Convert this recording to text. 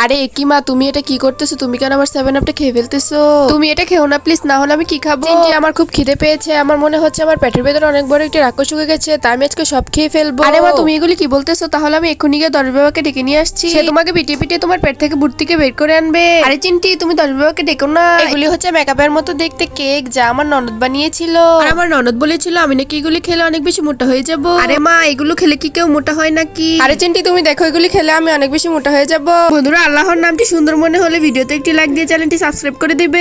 আরে কি মা, তুমি এটা কি করতেছো? তুমি কেন আমার 7 আপটা খেয়ে ফেলতেছো? তুমি এটা খেও না প্লিজ, না হলে আমি কি খাবো? চিন্টি, আমার খুব খিদে পেয়েছে। আমার মনে হচ্ছে আমার পেটের ভেতরে অনেক বড় একটি রাক্ষস ঢুকে গেছে, তাই আমি আজকে সব খেয়ে ফেলবো। আরে মা, তুমি এগুলি কি বলতেছো? তাহলে আমি এক্ষুনি গিয়ে দরজ বাবাকে ডেকে নিয়ে আসছি, সে তোমাকে পিটিয়ে পিটিয়ে তোমার পেট থেকে ভূত থেকে বের করে আনবে। আরে চিন্টি, তুমি দরজ বাবাকে ডেকো না। এগুলি হচ্ছে মেকআপের মতো দেখতে কেক, যা আমার ননদ বানিয়েছিল। আর আমার ননদ বলেছিল আমি নাকি এগুলি খেলে অনেক বেশি মোটা হয়ে যাব। আরে মা, এগুলো খেলে কি কেউ মোটা হয় নাকি? আরে চিন্টি, তুমি দেখো এগুলি খেলে আমি অনেক বেশি মোটা হয়ে যাব। বন্ধুরা, আল্লাহর নামটি সুন্দর মনে হলে ভিডিওতে একটি লাইক দিয়ে চ্যানেলটি সাবস্ক্রাইব করে দিবে।